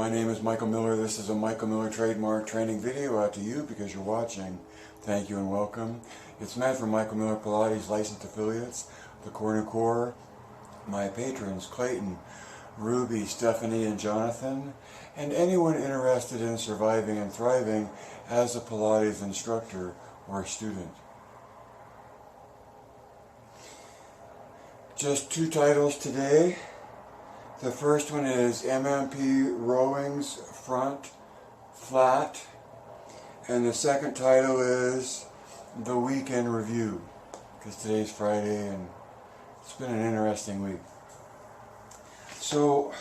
My name is Michael Miller. This is a Michael Miller trademark training video out to you because you're watching. Thank you and welcome. It's meant for Michael Miller Pilates licensed affiliates, the Corner Core, my patrons Clayton, Ruby, Stephanie, and Jonathan, and anyone interested in surviving and thriving as a Pilates instructor or student. Just two titles today. The first one is MMP Rowings Front Flat, and the second title is The Weekend Review, because today's Friday and it's been an interesting week. So,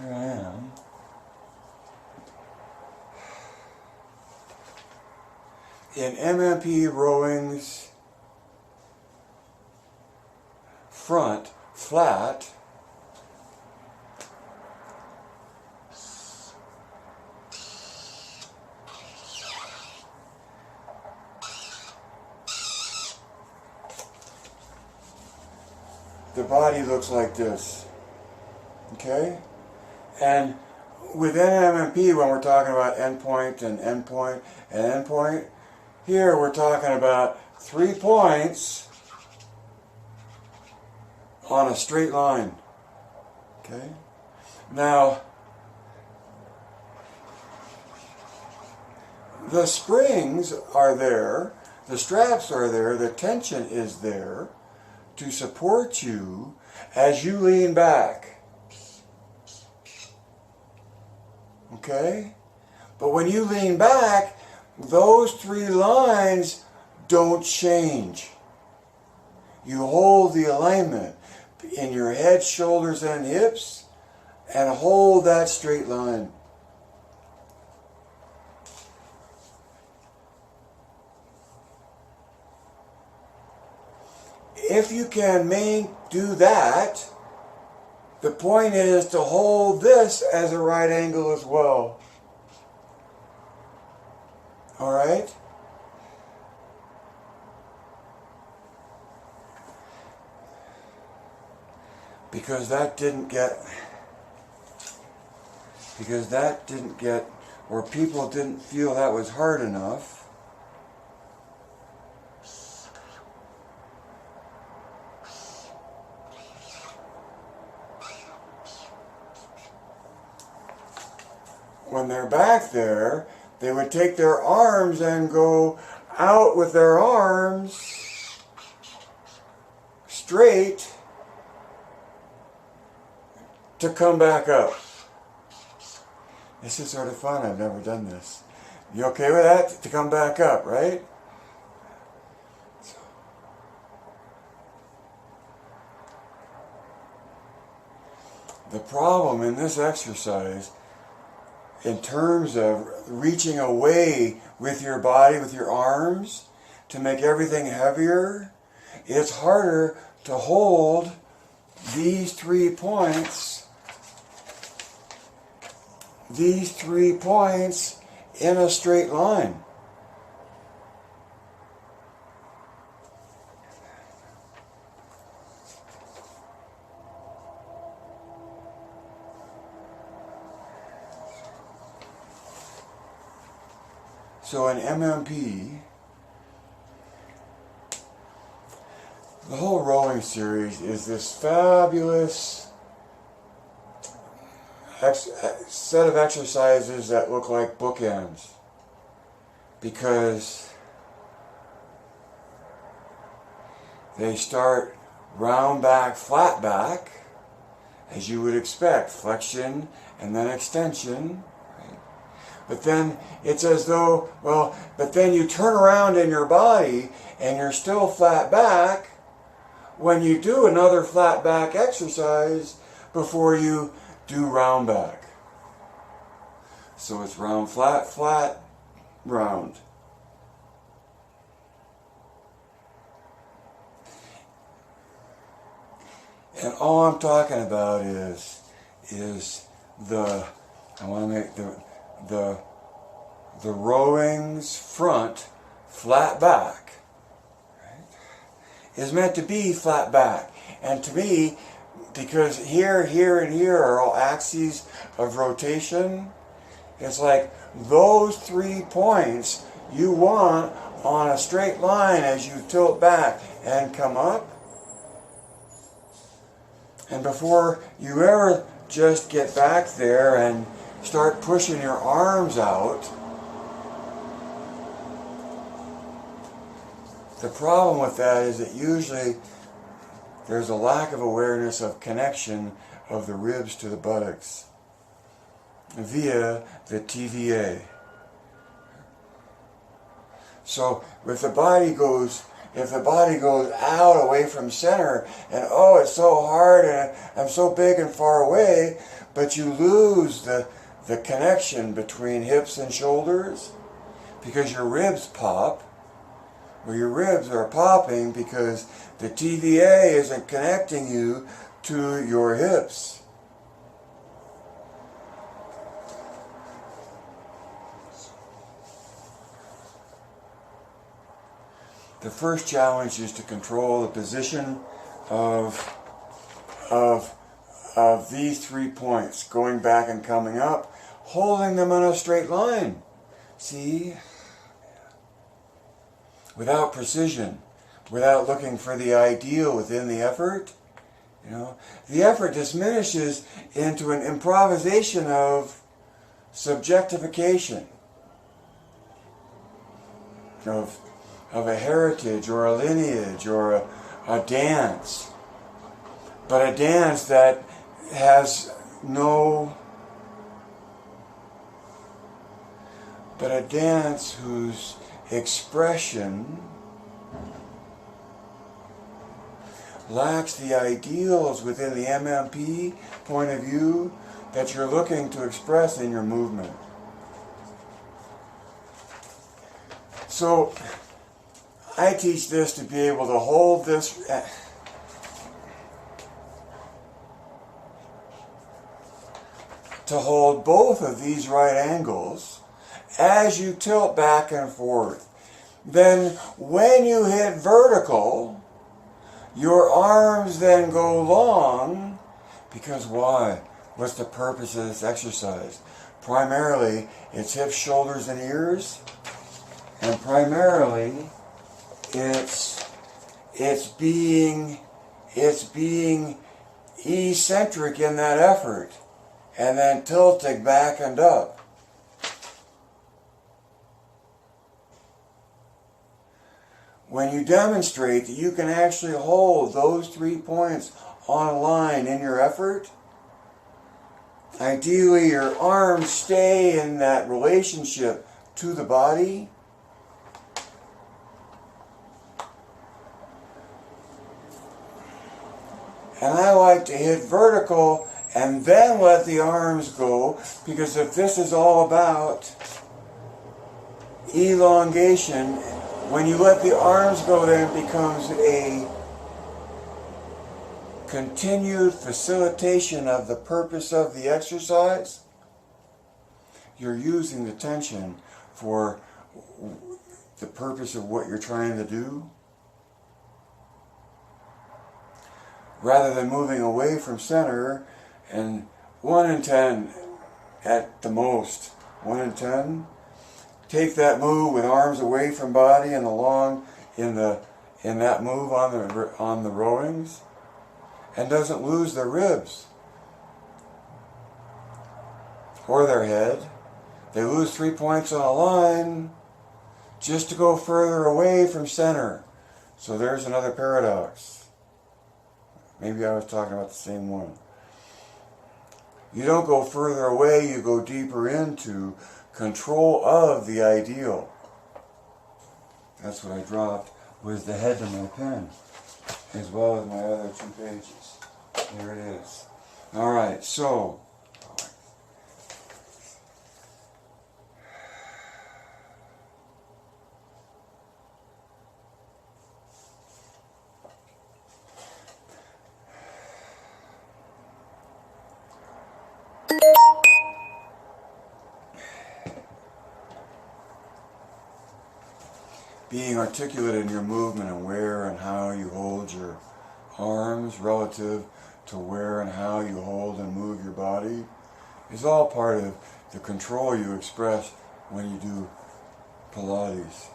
here I am. In MMP Rowings Front Flat, the body looks like this, okay? And within MMP, when we're talking about endpoint and endpoint and endpoint, here we're talking about 3 points on a straight line, okay? Now, the springs are there, the straps are there, the tension is there to support you as you lean back, okay? But when you lean back, those 3 lines don't change. You hold the alignment in your head, shoulders, and hips, and hold that straight line. If you can do that, the point is to hold this as a right angle as well. All right? Because that didn't get, or people didn't feel that was hard enough. When they're back there, they would take their arms and go out with their arms straight to come back up. This is sort of fun. I've never done this. You okay with that? To come back up, right? The problem in this exercise, in terms of reaching away with your body, with your arms, to make everything heavier, it's harder to hold these 3 points, in a straight line. So in MMP, the whole rowing series is this fabulous set of exercises that look like bookends, because they start round back, flat back, as you would expect, flexion and then extension. But then it's as though, but then you turn around in your body and you're still flat back when you do another flat back exercise before you do round back. So it's round, flat, flat, round. And all I'm talking about is the, I want to make the rowings front flat back, is meant to be flat back. And to me, because here, here, and here are all axes of rotation, it's like those 3 points you want on a straight line as you tilt back and come up. And before you ever just get back there and start pushing your arms out, the problem with that is that usually there's a lack of awareness of connection of the ribs to the buttocks via the TVA. So if the body goes out away from center, and oh, it's so hard and I'm so big and far away, but you lose the connection between hips and shoulders because your ribs pop. Well, your ribs are popping because the TVA isn't connecting you to your hips. The first challenge is to control the position of these 3 points, going back and coming up, holding them on a straight line. See? Without precision, without looking for the ideal within the effort, the effort diminishes into an improvisation of subjectification, of a heritage or a lineage or a dance, but a dance that has a dance whose expression lacks the ideals within the MMP point of view that you're looking to express in your movement. So I teach this to be able to hold this to hold both of these right angles as you tilt back and forth. Then when you hit vertical, your arms then go long, because why? What's the purpose of this exercise? Primarily, it's hips, shoulders, and ears, and primarily it's being eccentric in that effort, and then tilting back and up. When you demonstrate that you can actually hold those 3 points on a line in your effort, ideally your arms stay in that relationship to the body. And I like to hit vertical and then let the arms go, because if this is all about elongation, when you let the arms go, then it becomes a continued facilitation of the purpose of the exercise. You're using the tension for the purpose of what you're trying to do, rather than moving away from center. And 1 in 10 at the most, 1 in 10, take that move with arms away from body and along in that move on the rowings, and doesn't lose their ribs or their head. They lose 3 points on a line just to go further away from center. So there's another paradox. Maybe I was talking about the same one. You don't go further away, you go deeper into control of the ideal. That's what I dropped, was the head to my pen, as well as my other 2 pages. There it is. Alright, so being articulate in your movement and where and how you hold arms relative to where and how you hold and move your body is all part of the control you express when you do Pilates.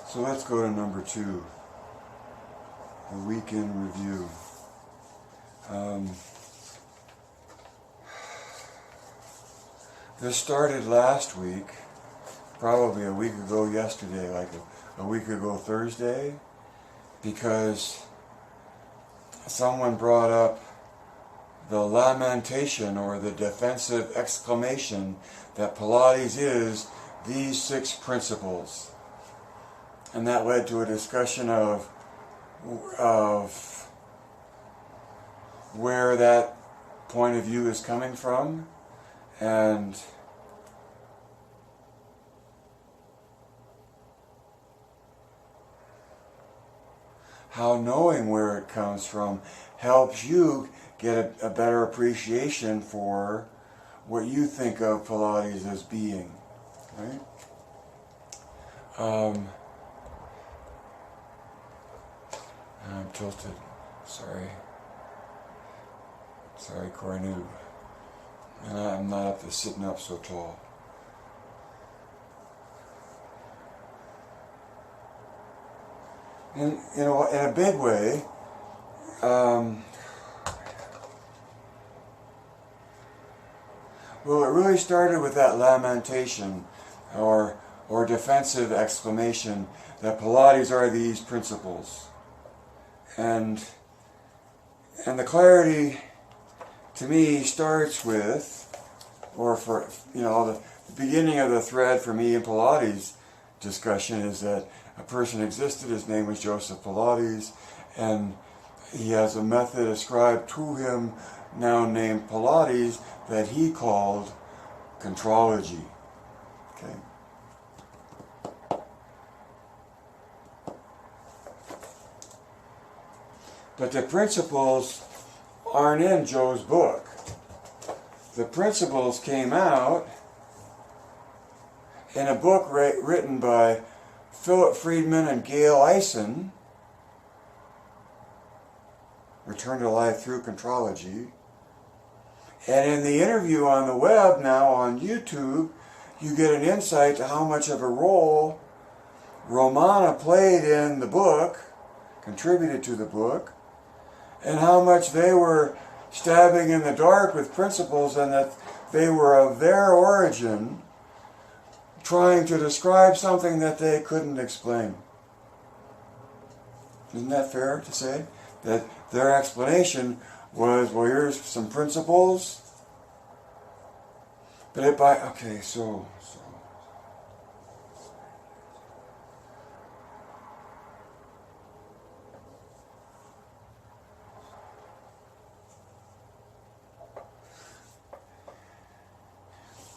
So let's go to number 2, the weekend review. This started last week, probably a week ago yesterday, like a week ago Thursday, because someone brought up the lamentation or the defensive exclamation that Pilates is these 6 principles. And that led to a discussion of where that point of view is coming from, and how knowing where it comes from helps you get a better appreciation for what you think of Pilates as being, right? I'm tilted. Sorry, Cornu. And I'm not sitting up so tall. And in a big way, well, it really started with that lamentation or defensive exclamation that Pilates are these principles. And the clarity, to me, starts with, the beginning of the thread for me in Pilates discussion is that a person existed, his name was Joseph Pilates, and he has a method ascribed to him now named Pilates that he called contrology. Okay. But the principles aren't in Joe's book. The principles came out in a book written by Philip Friedman and Gail Eisen, Return to Life Through Contrology. And in the interview on the web now on YouTube, you get an insight to how much of a role Romana played in the book, contributed to the book, and how much they were stabbing in the dark with principles, and that they were of their origin trying to describe something that they couldn't explain. Isn't that fair to say? That their explanation was, well, here's some principles, but so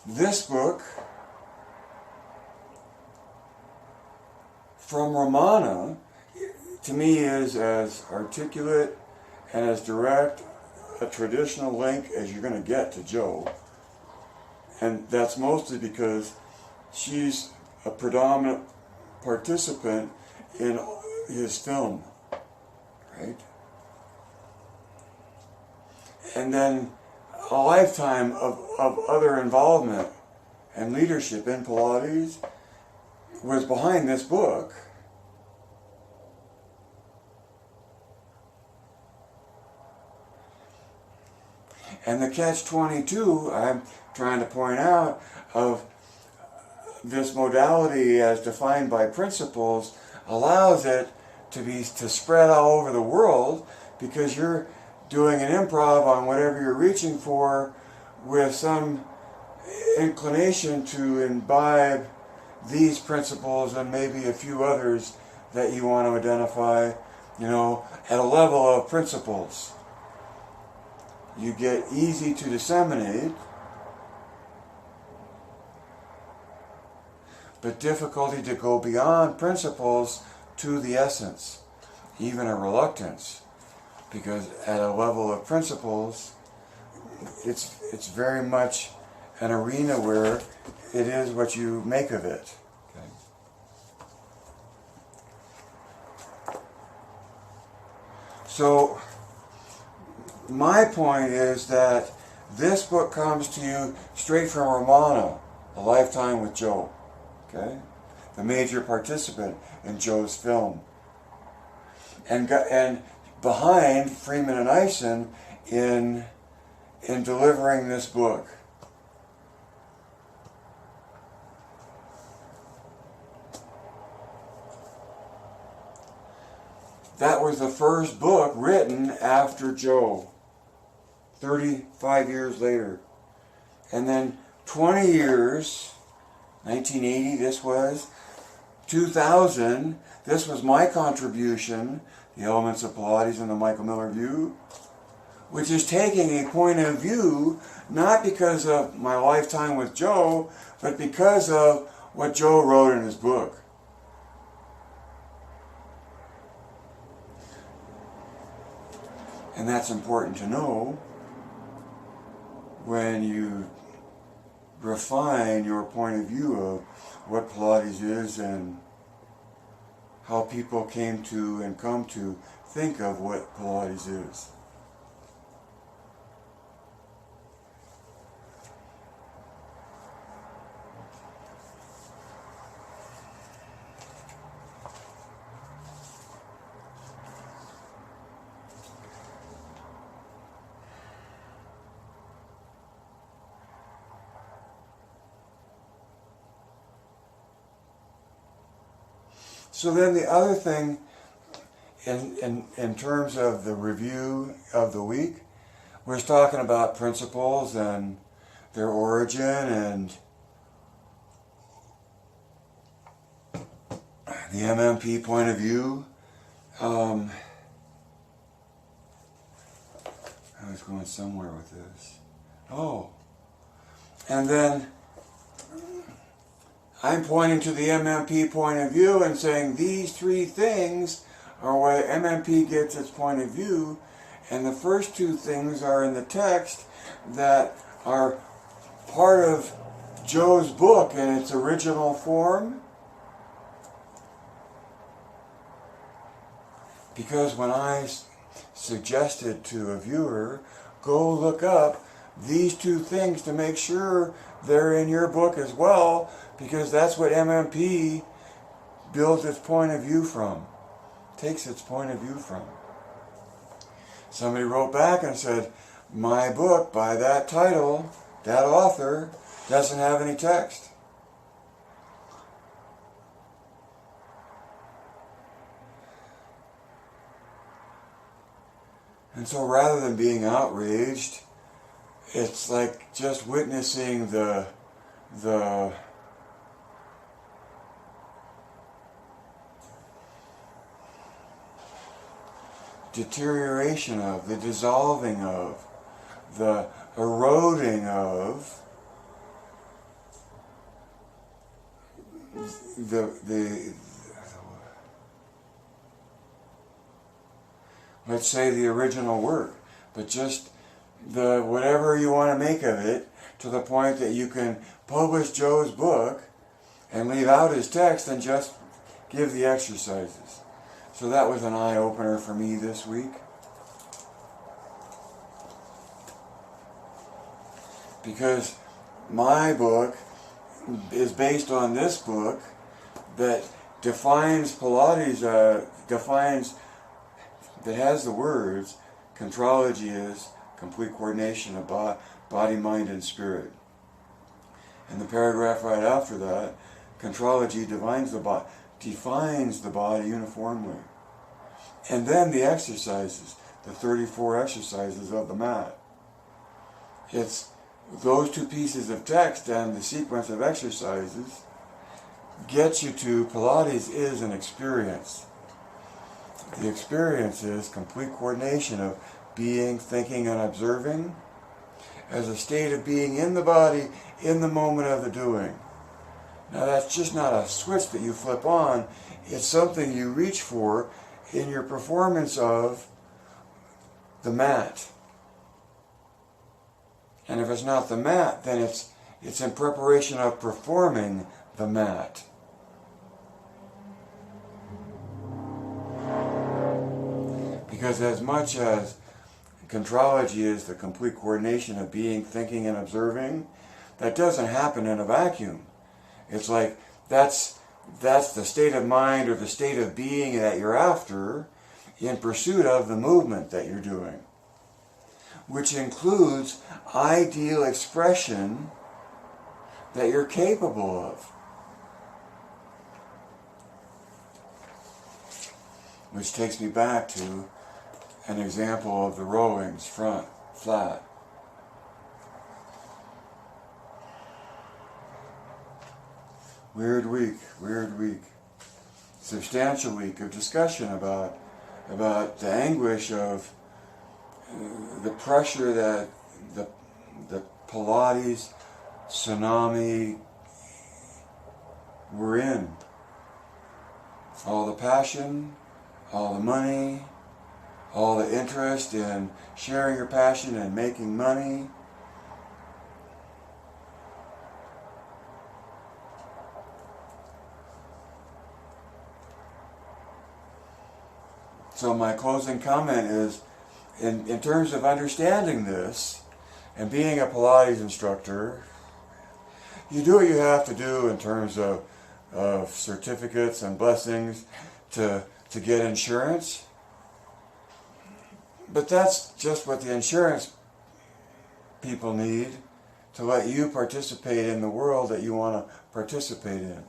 this book from Romana, to me, is as articulate and as direct a traditional link as you're going to get to Joe. And that's mostly because she's a predominant participant in his film, right? And then a lifetime of other involvement and leadership in Pilates was behind this book. And the catch-22 I'm trying to point out of this modality as defined by principles allows it to spread all over the world, because you're doing an improv on whatever you're reaching for with some inclination to imbibe these principles and maybe a few others that you want to identify, at a level of principles. You get easy to disseminate, but difficulty to go beyond principles to the essence, even a reluctance, because at a level of principles, it's very much an arena where it is what you make of it. Okay. So my point is that this book comes to you straight from Ramana, A Lifetime with Joe, okay? The major participant in Joe's film. And behind Freeman and Eisen in delivering this book. That was the first book written after Joe, 35 years later. And then 20 years, 1980 this was, 2000, this was my contribution, The Elements of Pilates and the Michael Miller View, which is taking a point of view not because of my lifetime with Joe, but because of what Joe wrote in his book. And that's important to know when you refine your point of view of what Pilates is and how people came to and come to think of what Pilates is. So then the other thing, in terms of the review of the week, we're talking about principles and their origin and the MMP point of view. I was going somewhere with this. Oh, and then I'm pointing to the MMP point of view and saying these three things are where MMP gets its point of view, and the first two things are in the text that are part of Joe's book in its original form. Because when I suggested to a viewer, go look up these two things to make sure they're in your book as well, because that's what MMP builds its point of view from, takes its point of view from. Somebody wrote back and said, my book by that title, that author, doesn't have any text. And so rather than being outraged, it's like just witnessing the deterioration of, the dissolving of, the eroding of the let's say the original work, but just the whatever you want to make of it, to the point that you can publish Joe's book and leave out his text and just give the exercises. So that was an eye-opener for me this week. Because my book is based on this book that defines Pilates, that has the words, contrology is complete coordination of body, mind, and spirit. And the paragraph right after that, contrology defines the body uniformly. And then the exercises, the 34 exercises of the mat. It's those two pieces of text and the sequence of exercises gets you to Pilates is an experience. The experience is complete coordination of being, thinking, and observing as a state of being in the body in the moment of the doing. Now that's just not a switch that you flip on, it's something you reach for in your performance of the mat. And if it's not the mat, then it's in preparation of performing the mat. Because as much as contrology is the complete coordination of being, thinking, and observing, that doesn't happen in a vacuum. It's like that's the state of mind or the state of being that you're after in pursuit of the movement that you're doing, which includes ideal expression that you're capable of. Which takes me back to an example of the rowings, front, flat. Weird week. Substantial week of discussion about the anguish of the pressure that the Pilates tsunami we're in. All the passion, all the money, all the interest in sharing your passion and making money. So my closing comment is, in terms of understanding this and being a Pilates instructor, you do what you have to do in terms of certificates and blessings to get insurance. But that's just what the insurance people need to let you participate in the world that you want to participate in.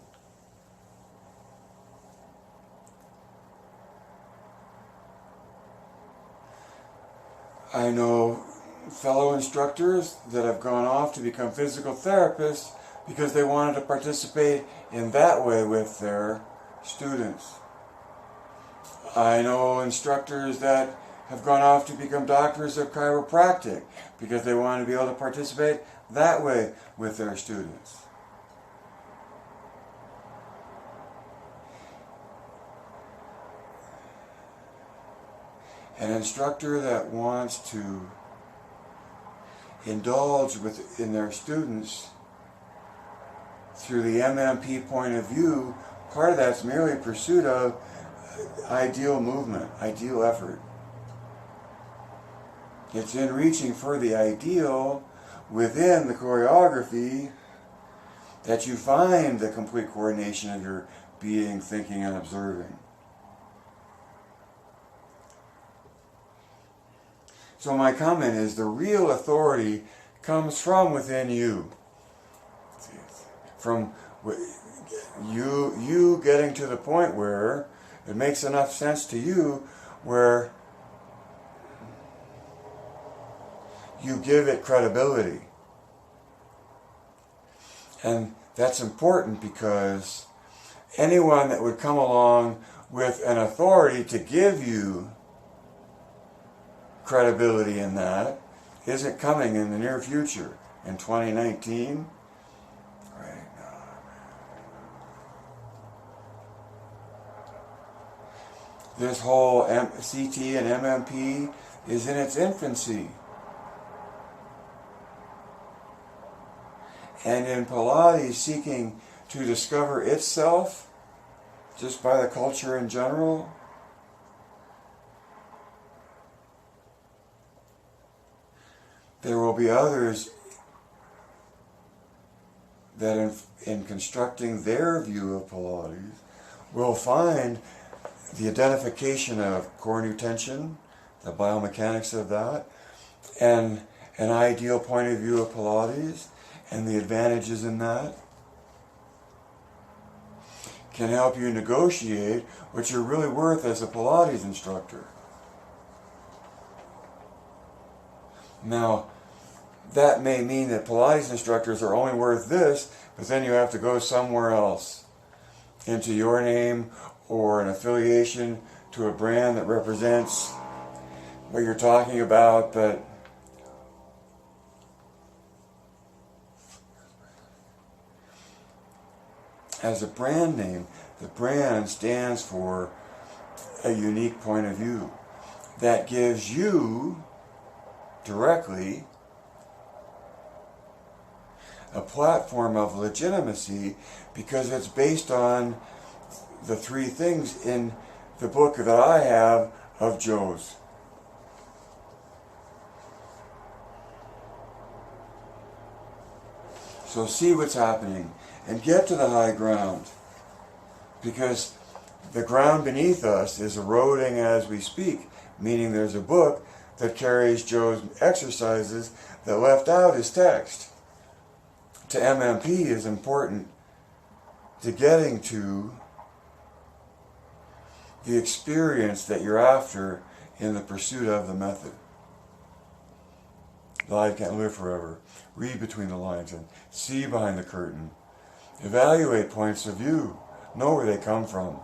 I know fellow instructors that have gone off to become physical therapists because they wanted to participate in that way with their students. I know instructors that have gone off to become doctors of chiropractic because they want to be able to participate that way with their students. An instructor that wants to indulge in their students through the MMP point of view, part of that's merely pursuit of ideal movement, ideal effort. It's in reaching for the ideal within the choreography that you find the complete coordination of your being, thinking, and observing. So my comment is the real authority comes from within you. From you getting to the point where it makes enough sense to you where you give it credibility. And that's important because anyone that would come along with an authority to give you credibility in that isn't coming in the near future. In 2019, right now. This whole CT and MMP is in its infancy. And in Pilates seeking to discover itself, just by the culture in general, there will be others that in constructing their view of Pilates will find the identification of core new tension, the biomechanics of that, and an ideal point of view of Pilates, and the advantages in that can help you negotiate what you're really worth as a Pilates instructor. Now, that may mean that Pilates instructors are only worth this, but then you have to go somewhere else into your name or an affiliation to a brand that represents what you're talking about, but as a brand name, the brand stands for a unique point of view that gives you directly a platform of legitimacy because it's based on the three things in the book that I have of Joe's. So see what's happening and get to the high ground, because the ground beneath us is eroding as we speak, meaning there's a book that carries Joe's exercises that left out his text. To MMP is important to getting to the experience that you're after in the pursuit of the method. Life can't live forever. Read between the lines and see behind the curtain. Evaluate points of view. Know where they come from.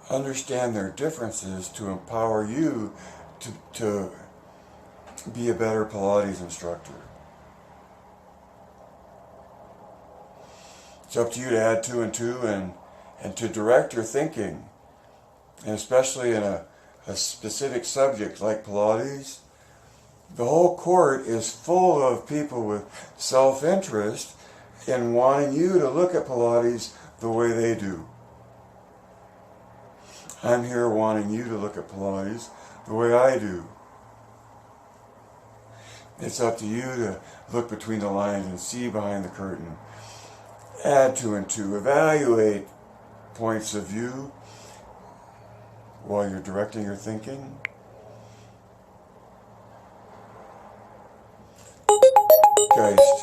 Understand their differences to empower you to be a better Pilates instructor. It's up to you to add 2 and 2 and to direct your thinking, and especially in a specific subject like Pilates. The whole court is full of people with self-interest in wanting you to look at Pilates the way they do. I'm here wanting you to look at Pilates the way I do. It's up to you to look between the lines and see behind the curtain. Add 2 and 2. Evaluate points of view while you're directing your thinking. Geist.